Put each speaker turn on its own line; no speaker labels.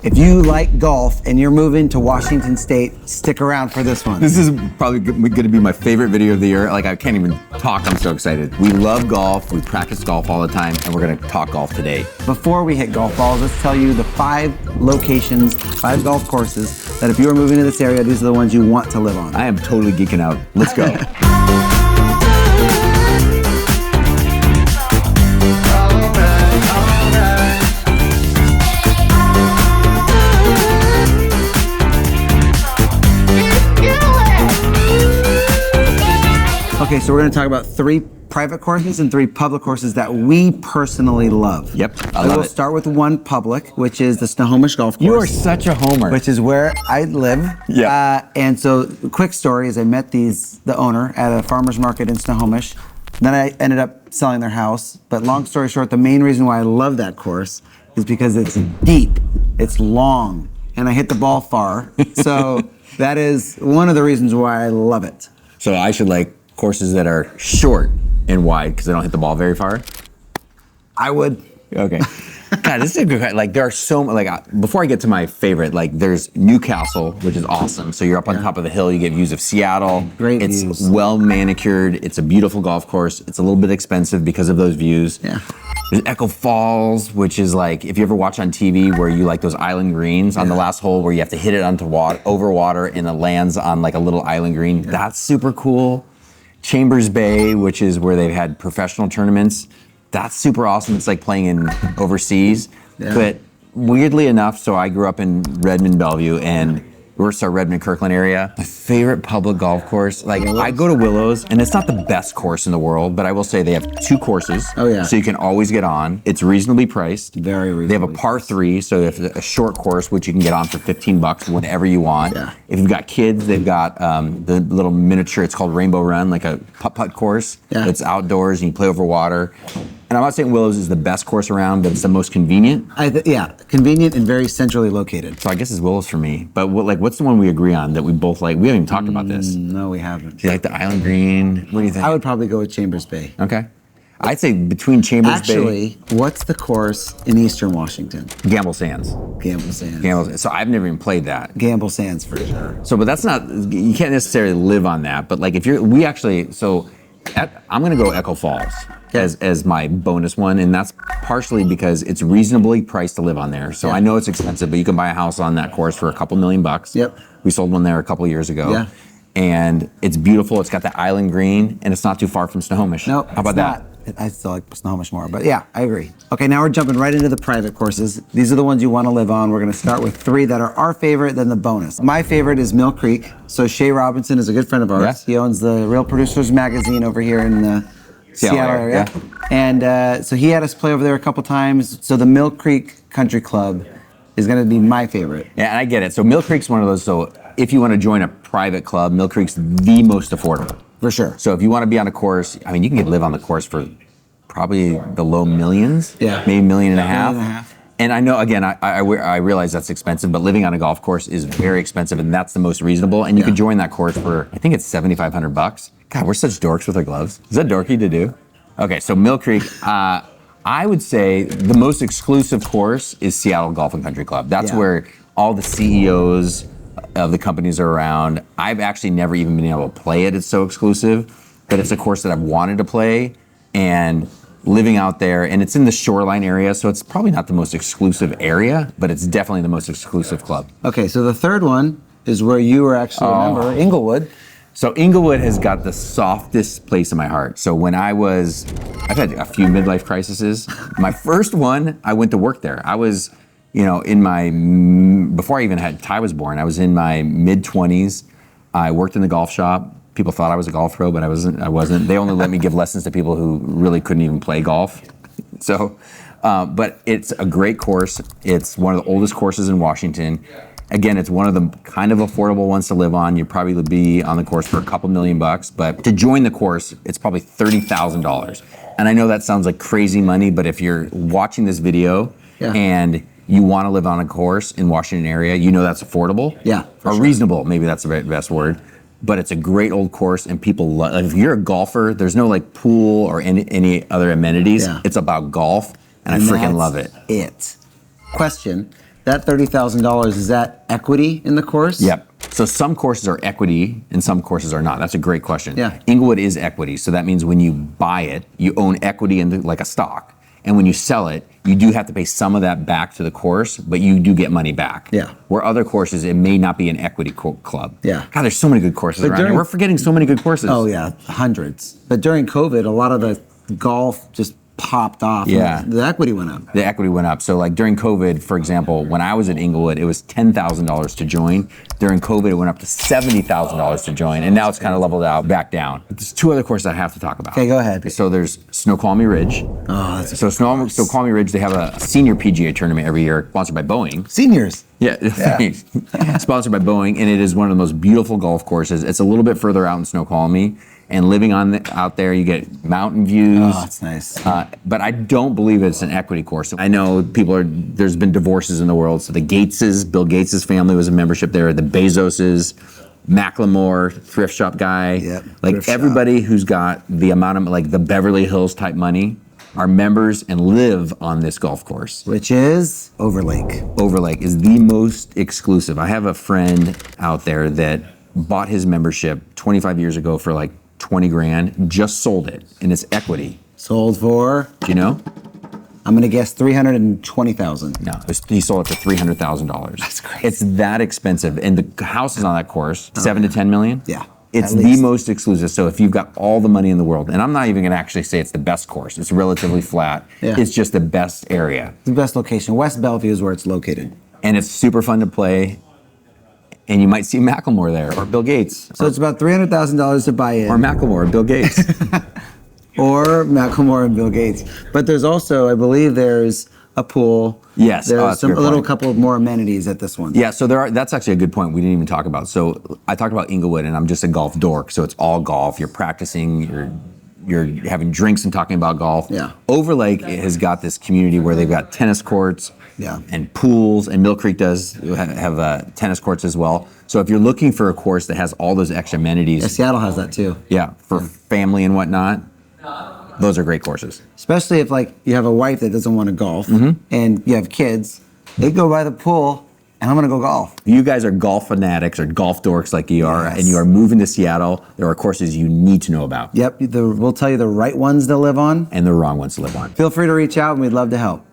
If you like golf and you're moving to Washington State, stick around for this one.
This is probably going to be my favorite video of the year. Like, I can't even talk, I'm so excited. We love golf, we practice golf all the time, and we're gonna talk golf today.
Before we hit golf balls, let's tell you the 5 locations, 5 golf courses that if you are moving to this area, these are the ones you want to live on.
I am totally geeking out. Let's go.
Okay, so we're going to talk about 3 private courses and 3 public courses that we personally love.
Yep, I
We'll
love it.
start with one public, which is the Snohomish Golf Course.
You are such a homer.
Which is where I live.
Yeah.
And so, quick story is I met the owner at a farmer's market in Snohomish. Then I ended up selling their house. But long story short, the main reason why I love that course is because it's deep, it's long, and I hit the ball far. So that is one of the reasons why I love it.
So I should like courses that are short and wide because they don't hit the ball very far?
I would.
Okay. God, this is a good, like there are so many, like before I get to my favorite, like there's Newcastle, which is awesome. So you're up on top of the hill, you get views of Seattle.
Great
it's
views.
well manicured, it's a beautiful golf course. It's a little bit expensive because of those views.
Yeah.
There's Echo Falls, which is like, if you ever watch on TV where you like those island greens on the last hole where you have to hit it onto water, over water and it lands on like a little island green. Yeah. That's super cool. Chambers Bay, which is where they've had professional tournaments. That's super awesome. It's like playing in overseas. Yeah. But weirdly enough, so I grew up in Redmond, Bellevue, and we're Redmond, Kirkland area. My favorite public golf course, like I go to Willows, and it's not the best course in the world, but I will say they have 2 courses.
Oh yeah.
So you can always get on. It's reasonably priced.
Very reasonable.
They have a par 3, so if a short course, which you can get on for $15 whenever you want.
Yeah.
If you've got kids, they've got the little miniature, it's called Rainbow Run, like a putt-putt course.
Yeah.
It's outdoors and you play over water. And I'm not saying Willows is the best course around, but it's the most convenient.
Yeah, convenient and very centrally located.
So I guess it's Willows for me. But what's the one we agree on that we both like? We haven't even talked about this.
No, we haven't.
Do you like the Island Green? What do you think?
I would probably go with Chambers Bay.
Okay. I'd say between Chambers
Actually, what's the course in Eastern Washington?
Bay, Gamble Sands.
Gamble Sands.
Gamble. So I've never even played that.
Gamble Sands for sure.
So, but that's not, you can't necessarily live on that. But like if you're, I'm gonna go Echo Falls as my bonus one, and that's partially because it's reasonably priced to live on there. So I know it's expensive, but you can buy a house on that course for a couple $1,000,000.
Yep.
We sold one there a couple years ago.
Yeah.
And it's beautiful. It's got the island green, and it's not too far from Snohomish.
No,
how about that?
I still like Snohomish more, but yeah, I agree. Okay, now we're jumping right into the private courses. These are the ones you want to live on. We're going to start with 3 that are our favorite, then the bonus. My favorite is Mill Creek. So Shay Robinson is a good friend of ours.
Yeah.
He owns the Real Producers magazine over here in the Seattle area.
Yeah.
And so he had us play over there a couple times. So the Mill Creek Country Club is going to be my favorite.
Yeah, and I get it. So Mill Creek's one of those, so if you want to join a private club, Mill Creek's the most affordable.
For sure.
So if you want to be on a course, I mean, you can live on the course for probably the low millions,
Yeah.
maybe $1.5 million.
$1.5
And I know, again, I realize that's expensive, but living on a golf course is very expensive, and that's the most reasonable. And you could join that course for, I think it's $7,500. God, we're such dorks with our gloves. Is that dorky to do? Okay, so Mill Creek, I would say the most exclusive course is Seattle Golf and Country Club. That's where all the CEOs of the companies are around. I've actually never even been able to play it. It's so exclusive, but it's a course that I've wanted to play, and living out there, and it's in the shoreline area, so it's probably not the most exclusive area, but it's definitely the most exclusive club.
Okay, so the third one is where you were actually a member, Inglewood.
So Inglewood has got the softest place in my heart. So when I've had a few midlife crises. My first one, I went to work there. I was, before I even had Ty was born, I was in my mid-20s. I worked in the golf shop. People thought I was a golf pro, but I wasn't. They only let me give lessons to people who really couldn't even play golf. So, but it's a great course. It's one of the oldest courses in Washington. Again, it's one of the kind of affordable ones to live on. You'd probably be on the course for a couple $1,000,000, but to join the course, it's probably $30,000. And I know that sounds like crazy money, but if you're watching this video and you want to live on a course in Washington area, you know that's affordable.
Yeah,
or reasonable, maybe that's the best word. But it's a great old course, and people love. Like, if you're a golfer, there's no like pool or any other amenities.
Yeah.
It's about golf, and I freaking love it.
Question That $30,000, is that equity in the course?
Yep. So some courses are equity and some courses are not. That's a great question.
Yeah.
Inglewood is equity. So that means when you buy it, you own equity in like a stock. And when you sell it, you do have to pay some of that back to the course, but you do get money back.
Yeah.
Where other courses, it may not be an equity club.
Yeah.
God, there's so many good courses around here. We're forgetting so many good courses.
Oh yeah, hundreds. But during COVID, a lot of the golf just popped off.
Yeah.
The equity went up.
The equity went up. So like during COVID, for example, when I was at Inglewood, it was $10,000 to join. During COVID, it went up to $70,000 to join. And now it's kind of leveled out back down. But there's two other courses I have to talk about.
Okay, go ahead.
So there's Snoqualmie Ridge.
Oh, that's
So Snoqualmie Ridge, they have a senior PGA tournament every year, sponsored by Boeing.
Seniors.
Yeah, thanks. Sponsored by Boeing, and it is one of the most beautiful golf courses. It's a little bit further out in Snoqualmie, and living out there, you get mountain views.
Oh, that's nice.
But I don't believe it's an equity course. I know there's been divorces in the world. So the Gateses, Bill Gates' family was a membership there. The Bezoses, Macklemore, thrift shop guy.
Yep,
like
thrift shop.
everybody who's got the amount of like the Beverly Hills type money are members and live on this golf course.
Which is Overlake.
Overlake is the most exclusive. I have a friend out there that bought his membership 25 years ago for like 20 grand, just sold it, and it's equity.
Sold for,
Do you know?
I'm gonna guess 320,000.
No, he sold it for $300,000.
That's crazy.
It's that expensive, and the houses on that course, 7 to 10 million.
Yeah,
It's
at
the
least.
most exclusive. So if you've got all the money in the world, and I'm not even gonna actually say it's the best course, it's relatively flat.
Yeah.
It's just the best area.
The best location. West Bellevue is where it's located.
And it's super fun to play. And you might see Macklemore there, or Bill Gates,
So it's about $300,000 to buy in.
or Macklemore, or Bill Gates.
Or Macklemore and Bill Gates. But there's also, I believe there's a pool.
Yes.
There's
that's a
a
good
little
point.
couple of more amenities at this one.
Yeah, so that's actually a good point we didn't even talk about. So I talked about Inglewood, and I'm just a golf dork, so it's all golf. You're practicing, you're having drinks and talking about golf.
Yeah.
Overlake has got this community where they've got tennis courts
Yeah.
and pools, and Mill Creek does have tennis courts as well. So if you're looking for a course that has all those extra amenities,
Yeah, Seattle has that too.
yeah, for family and whatnot, those are great courses.
Especially if like you have a wife that doesn't want to golf
Mm-hmm.
and you have kids, they go by the pool and I'm gonna go golf.
You guys are golf fanatics or golf dorks like you are,
Yes.
and you are moving to Seattle. There are courses you need to know about,
Yep, we'll tell you the right ones to live on.
and the wrong ones to live on.
Feel free to reach out and we'd love to help.